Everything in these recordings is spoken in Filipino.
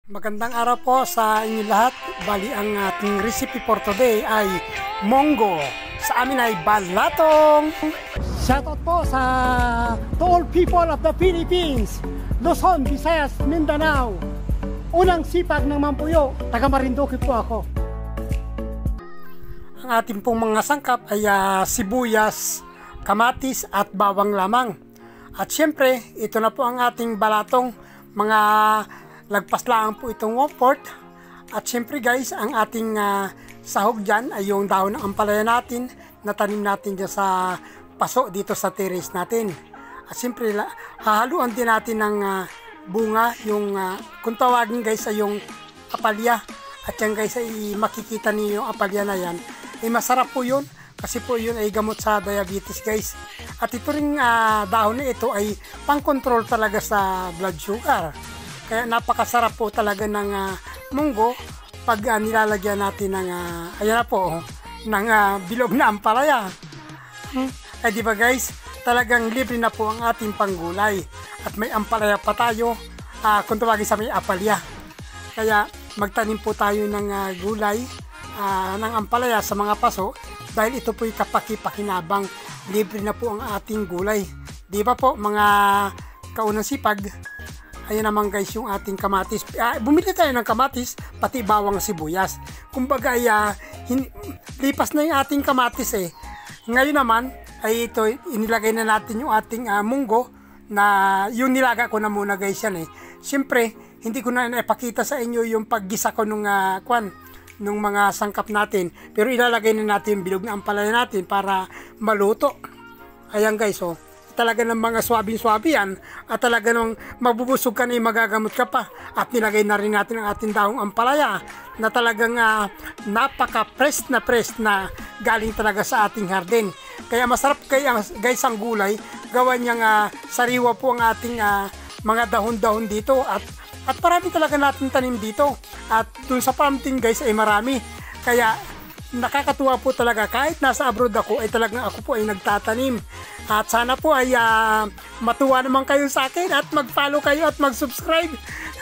Magandang araw po sa inyo lahat. Bali ang ating recipe for today ay monggo. Sa amin ay balatong. Shoutout po sa to all people of the Philippines, Luzon, Visayas, Mindanao. Unang sipag ng Mampuyo, taga Marinduque po ako. Ang ating pong mga sangkap ay sibuyas, kamatis at bawang lamang. At syempre, ito na po ang ating balatong. Mga lagpas lang po itong 1/4. At syempre guys, ang ating sahog dyan ay yung dahon ng ampalaya natin na tanim natin dyan sa paso dito sa terrace natin. At syempre hahaluan din natin ng bunga, yung kung tawagin guys ay yung apalya. At yan guys ay makikita niyo yung apalya na yan ay masarap po yun kasi po yun ay gamot sa diabetes guys. At ito ring dahon na ito ay pang control talaga sa blood sugar. Kaya napakasarap po talaga ng munggo pag nilalagyan natin ng ayan na po, ng bilog na ampalaya. Eh di ba guys, talagang libre na po ang ating panggulay. At may ampalaya pa tayo, kung tawagin sa may apalya. Kaya magtanim po tayo ng gulay, ng ampalaya sa mga paso dahil ito po yung kapaki-pakinabang. Libre na po ang ating gulay. Di ba po mga kaunang sipag? Ayan naman guys yung ating kamatis. Bumili tayo ng kamatis, pati bawang sibuyas. Kumbaga ay lipas na yung ating kamatis eh. Ngayon naman ay ito, inilagay na natin yung ating munggo na yung nilaga ko na muna guys yan eh. Siyempre, hindi ko na ipakita sa inyo yung paggisa ko nung mga sangkap natin. Pero ilalagay na natin yung bilog na ampalaya natin para maluto. Ayan guys oh. Talaga ng mga swabing-swabi yan at talaga ng mabubusog ka na magagamot ka pa. At nilagay na rin natin ang ating dahong ampalaya na talagang napaka-pressed na galing talaga sa ating hardin. Kaya masarap guys ang gulay. Gawa niyang sariwa po ang ating mga dahon-dahon dito at marami talaga natin tanim dito. At dun sa pumpkin guys ay marami. Kaya nakakatuwa po talaga kahit nasa abroad ako ay talagang ako po ay nagtatanim. At sana po ay matuwa naman kayo sa akin at mag-follow kayo at mag-subscribe.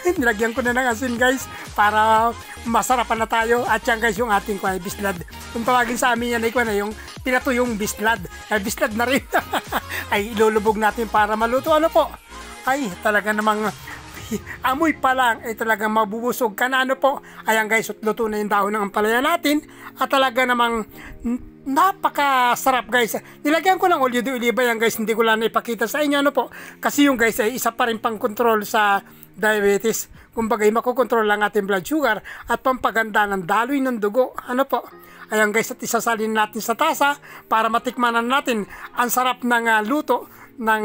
Nilagyan ko na ng asin guys para masarapan na tayo. At yan guys yung ating bislad. Kung tawagin sa amin yan ay yung pinatuyong bislad. Bislad na rin. Ay ilulubog natin para maluto. Ano po? Ay talaga namang amoy pa lang ay talagang mabubusog ka na po. Ayan guys, luto na yung dahon ng ampalaya natin at talaga namang napakasarap guys. Nilagyan ko ng olyo de oliva yan guys, hindi ko lang ipakita sa inyo po. Kasi yung guys ay isa pa rin pang control sa diabetes. Kumbaga makokontrol lang ating blood sugar at pampaganda ng daloy ng dugo. Ano po? Ayan guys, at isasalin natin sa tasa para matikmanan natin ang sarap ng luto ng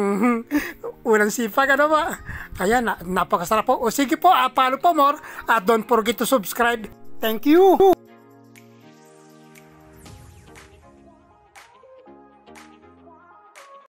unang sipag. Ano ba? Ayan, napakasarap po. O sige po, follow po more at don't forget to subscribe. Thank you!